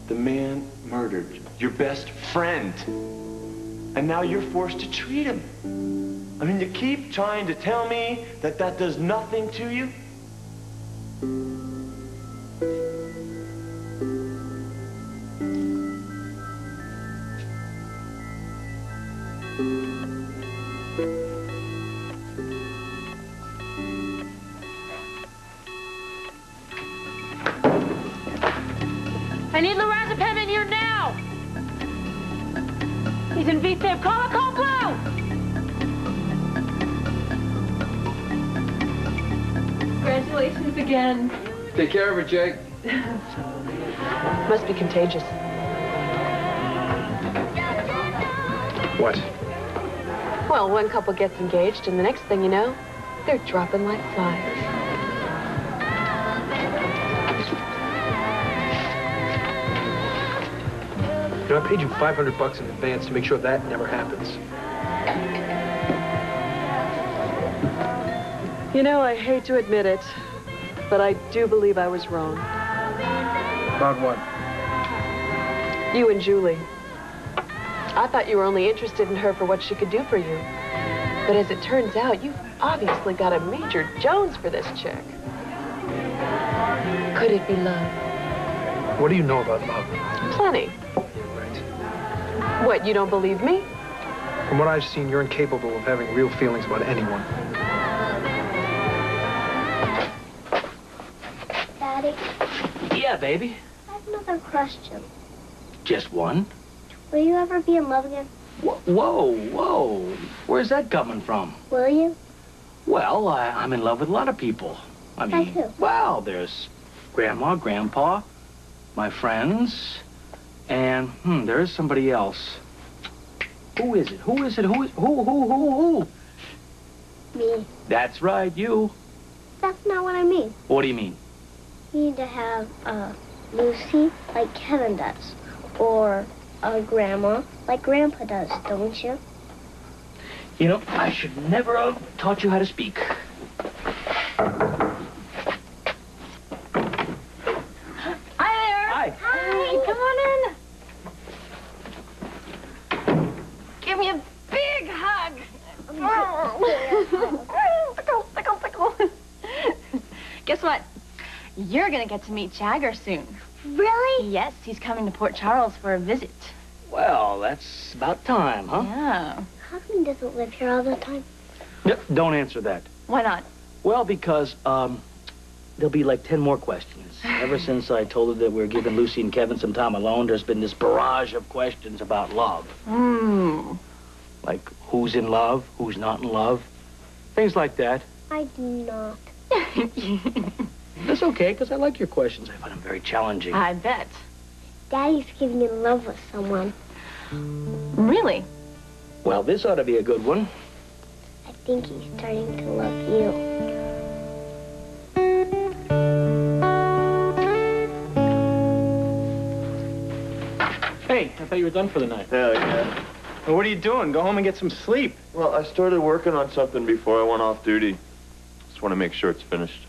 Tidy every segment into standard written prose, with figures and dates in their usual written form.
The man murdered your best friend. And now you're forced to treat him. I mean, you keep trying to tell me that that does nothing to you? I need lorazepam in here now! He's in V-Fib. Call a cold blue! Congratulations again. Take care of her, Jake. Must be contagious. What? Well, one couple gets engaged, and the next thing you know, they're dropping like flies. You know, I paid you $500 in advance to make sure that never happens. You know, I hate to admit it, but I do believe I was wrong. About what? You and Julie. I thought you were only interested in her for what she could do for you. But as it turns out, you've obviously got a Major Jones for this chick. Could it be love? What do you know about love? Plenty. What, you don't believe me? From what I've seen, you're incapable of having real feelings about anyone. Daddy? Yeah, baby. I have another question. Just one? Will you ever be in love again? Whoa. Where's that coming from? Will you? Well, I'm in love with a lot of people. I mean, Like who? well, there's Grandma, Grandpa, my friends, and, there's somebody else. Who is it? Who? Me. That's right, you. That's not what I mean. What do you mean? You need to have Lucy like Kevin does. Or a grandma like Grandpa does, don't you? You know, I should never have taught you how to speak. Hi there. Hi. Hi. Come on in. Give me a big hug. Tickle. Guess what? You're gonna get to meet Jagger soon. Really? Yes, he's coming to Port Charles for a visit. Well, that's about time, huh? Yeah. How come he doesn't live here all the time? Yep, don't answer that. Why not? Well, because, there'll be like 10 more questions. Ever since I told her that we're giving Lucy and Kevin some time alone, there's been this barrage of questions about love. Like, who's in love, who's not in love, things like that. I do not. That's okay, because I like your questions. I find them very challenging. I bet. Daddy's getting in love with someone. Really? Well, this ought to be a good one. I think he's starting to love you. Hey, I thought you were done for the night. Hell yeah. Well, what are you doing? Go home and get some sleep. Well, I started working on something before I went off duty. Just want to make sure it's finished.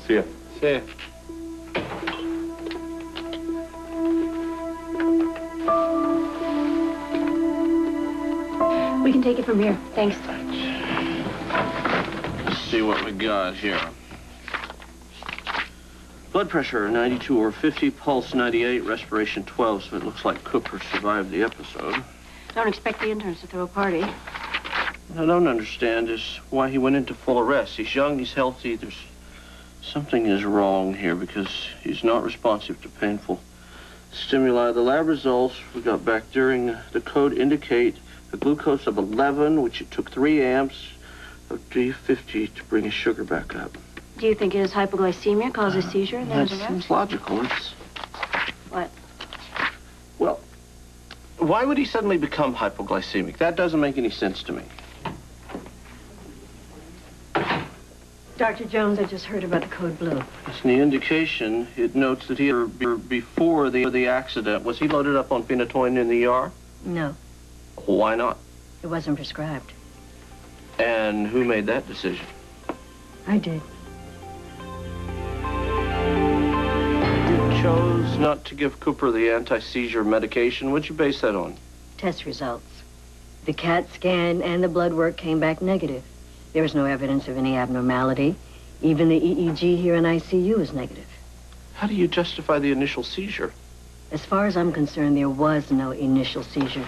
See ya. See ya. We can take it from here. Thanks. Let's see what we got here. Blood pressure 92/50, pulse 98, respiration 12, so it looks like Cooper survived the episode. Don't expect the interns to throw a party. What I don't understand is why he went into full arrest. He's young, he's healthy, something is wrong here because he's not responsive to painful stimuli. The lab results we got back during the code indicate a glucose of 11, which it took 3 amps of D50 to bring his sugar back up. Do you think his hypoglycemia caused a seizure and then That his arrest? seems logical. It's... What? Well, why would he suddenly become hypoglycemic? That doesn't make any sense to me. Dr. Jones, I just heard about the code blue. It's in the indication, it notes that he, before the accident, was he loaded up on phenytoin in the ER? No, Why not? it wasn't prescribed. And who made that decision? I did. Did chose not to give Cooper the anti-seizure medication. What'd you base that on? Test results. The CAT scan and the blood work came back negative. There was no evidence of any abnormality. Even the EEG here in ICU is negative. How do you justify the initial seizure? As far as I'm concerned, there was no initial seizure.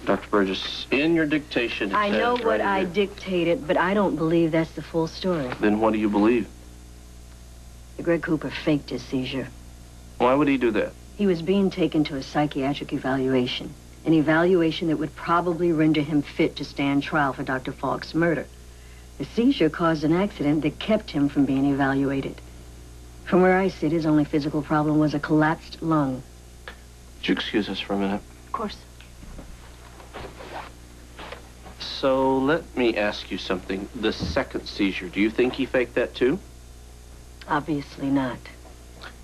Dr. Burgess, in your dictation, it I says know what right I here. dictated, but I don't believe that's the full story. Then what do you believe? Greg Cooper faked his seizure. Why would he do that? He was being taken to a psychiatric evaluation, an evaluation that would probably render him fit to stand trial for Dr. Falk's murder. The seizure caused an accident that kept him from being evaluated. From where I sit, his only physical problem was a collapsed lung. Would you excuse us for a minute? Of course. So let me ask you something. The second seizure, do you think he faked that too? Obviously not.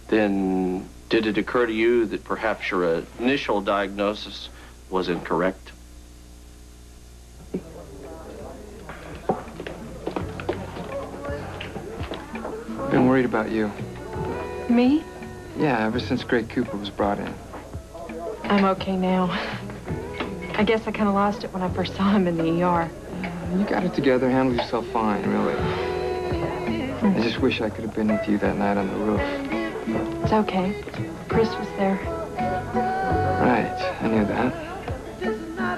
Then did it occur to you that perhaps your initial diagnosis was incorrect? Been worried about you. Me? Yeah, ever since Greg Cooper was brought in. I'm okay now. I guess I kind of lost it when I first saw him in the ER. You got it together, handled yourself fine, really. I just wish I could have been with you that night on the roof. It's okay. Chris was there. Right, I knew that.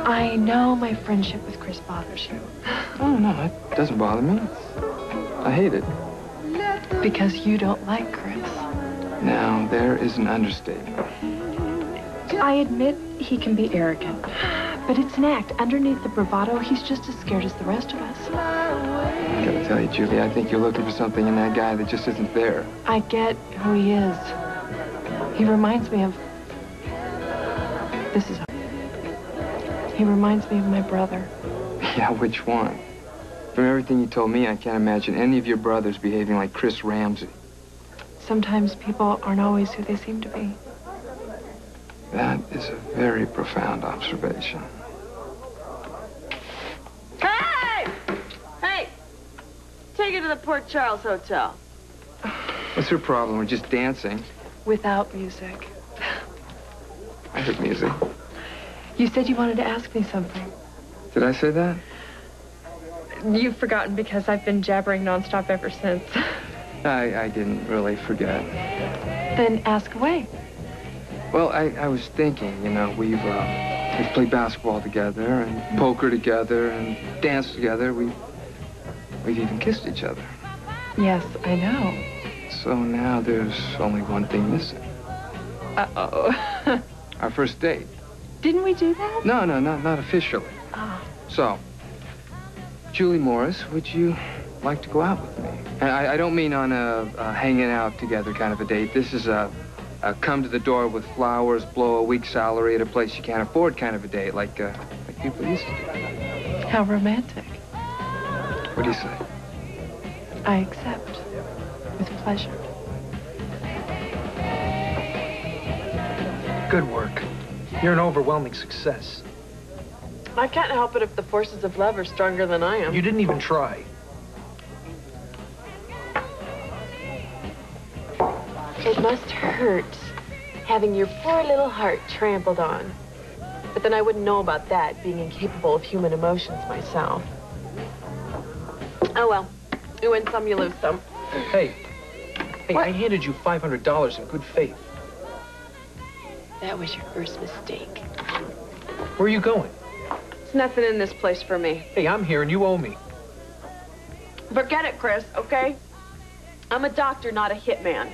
I know my friendship with Chris bothers you. Oh, no, it doesn't bother me. I hate it. Because you don't like Chris. Now, there is an understatement. I admit he can be arrogant. But it's an act. Underneath the bravado, he's just as scared as the rest of us. I gotta tell you, Julie, I think you're looking for something in that guy that just isn't there. I get who he is. He reminds me of... He reminds me of my brother. Yeah, which one? From everything you told me, I can't imagine any of your brothers behaving like Chris Ramsey. Sometimes people aren't always who they seem to be. That is a very profound observation. Hey! Hey! Take her to the Port Charles Hotel. What's her problem? We're just dancing. Without music. I heard music. You said you wanted to ask me something. Did I say that? You've forgotten because I've been jabbering nonstop ever since. I didn't really forget. Then ask away. Well, I was thinking, you know, we've played basketball together and poker together and danced together. We've even kissed each other. Yes, I know. So now there's only one thing missing. Uh-oh. Our first date. Didn't we do that? No, not officially. Oh. So, Julie Morris, would you like to go out with me? And I don't mean on a hanging out together kind of a date. This is a come to the door with flowers, blow a week's salary at a place you can't afford kind of a date, like people used to do. How romantic. What do you say? I accept. With pleasure. Good work. You're an overwhelming success. I can't help it if the forces of love are stronger than I am. You didn't even try. It must hurt having your poor little heart trampled on. But then I wouldn't know about that, being incapable of human emotions myself. Oh well, you win some, you lose some. Hey, I handed you $500 in good faith. That was your first mistake. Where are you going? There's nothing in this place for me. Hey, I'm here and you owe me. Forget it, Chris, okay? I'm a doctor, not a hitman.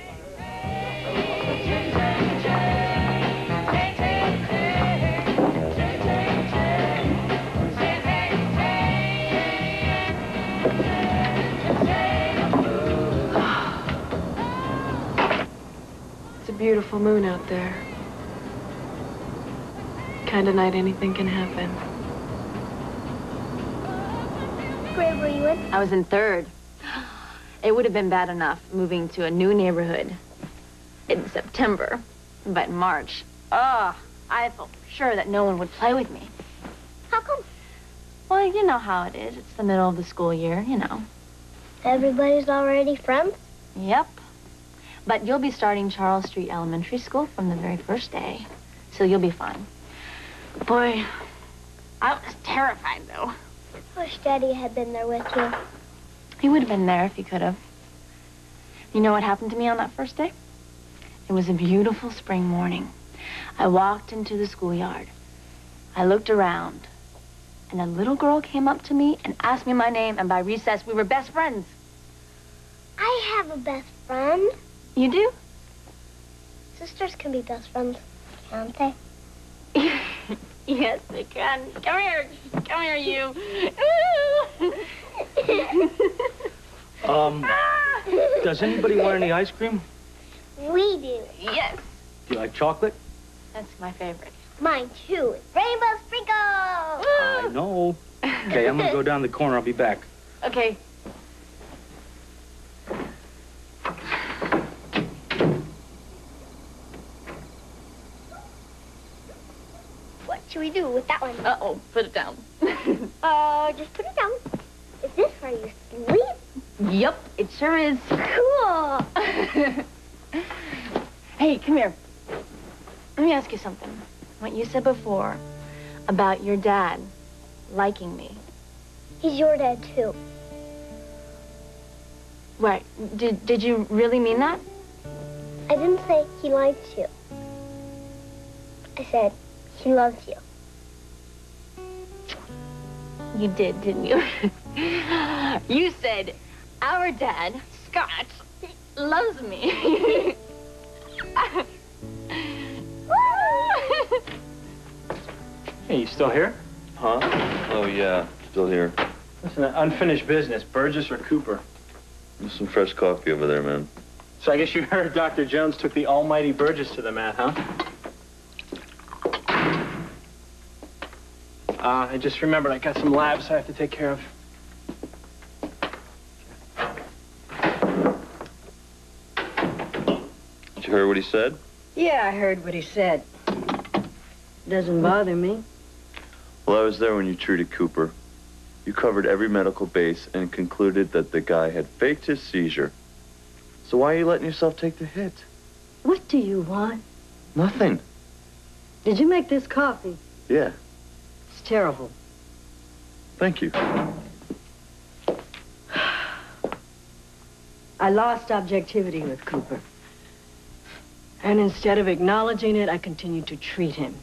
It's a beautiful moon out there. Kind of night anything can happen. What grade were you in? I was in third. It would have been bad enough moving to a new neighborhood in September. But in March, I felt sure that no one would play with me. How come? Well, you know how it is. It's the middle of the school year, you know. Everybody's already friends? Yep. But you'll be starting Charles Street Elementary School from the very first day, so you'll be fine. Boy, I was terrified, though. I wish Daddy had been there with you. He would have been there if he could have. You know what happened to me on that first day? It was a beautiful spring morning. I walked into the schoolyard. I looked around, and a little girl came up to me and asked me my name, and by recess, we were best friends. I have a best friend. You do? Sisters can be best friends, can't they? Yes, they can. Come here. Come here, you. Does anybody want any ice cream? We do. Yes. Do you like chocolate? That's my favorite. Mine too. Rainbow sprinkles. I know. Okay, I'm gonna go down the corner. I'll be back. Okay. What should we do with that one? Uh-oh, put it down. Just put it down. Is this where you sleep? Yep, it sure is. Cool. Hey, come here. Let me ask you something. What you said before about your dad liking me. He's your dad too. Right. Did you really mean that? I didn't say he likes you. I said he loves you. You did, didn't you? You said, our dad, Scott, loves me. Hey, you still here? Huh? Oh, yeah. Still here. Listen, unfinished business. Burgess or Cooper? There's some fresh coffee over there, man. So I guess you heard Dr. Jones took the almighty Burgess to the mat, huh? I just remembered I got some labs I have to take care of. Did you hear what he said? Yeah, I heard what he said. Doesn't bother me. Well, I was there when you treated Cooper. You covered every medical base and concluded that the guy had faked his seizure. So why are you letting yourself take the hit? What do you want? Nothing. Did you make this coffee? Yeah. It's terrible. Thank you. I lost objectivity with Cooper. And instead of acknowledging it, I continued to treat him,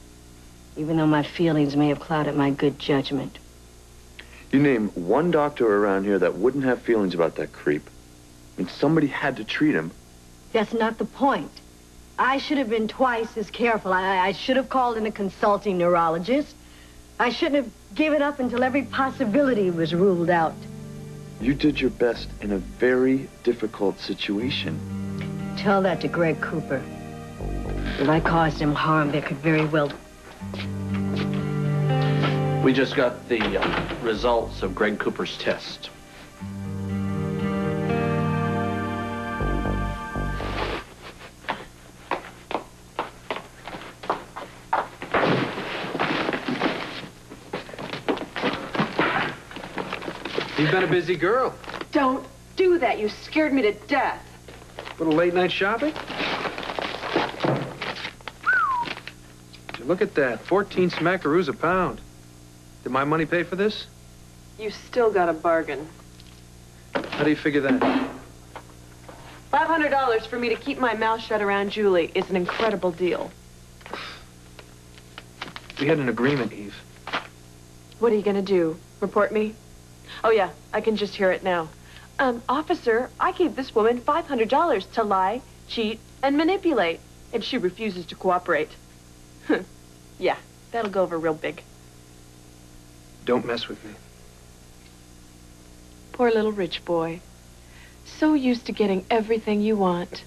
even though my feelings may have clouded my good judgment. You name one doctor around here that wouldn't have feelings about that creep. I mean, somebody had to treat him. That's not the point. I should have been twice as careful. I should have called in a consulting neurologist. I shouldn't have given up until every possibility was ruled out. You did your best in a very difficult situation. Tell that to Greg Cooper. If I caused him harm, there could very well... We just got the results of Greg Cooper's test. You've been a busy girl. Don't do that. You scared me to death. Little late night shopping? Look at that, 14 smackaroos a pound. Did my money pay for this? You still got a bargain. How do you figure that? $500 for me to keep my mouth shut around Julie is an incredible deal. We had an agreement, Eve. What are you gonna do? Report me? Oh yeah, I can just hear it now. Officer, I gave this woman $500 to lie, cheat, and manipulate, and she refuses to cooperate. Yeah, that'll go over real big. Don't mess with me. Poor little rich boy. So used to getting everything you want.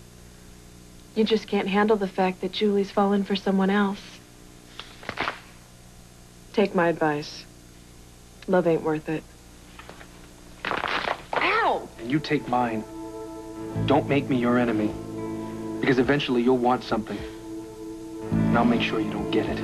You just can't handle the fact that Julie's fallen for someone else. Take my advice. Love ain't worth it. Ow! And you take mine. Don't make me your enemy. Because eventually you'll want something. And I'll make sure you don't get it.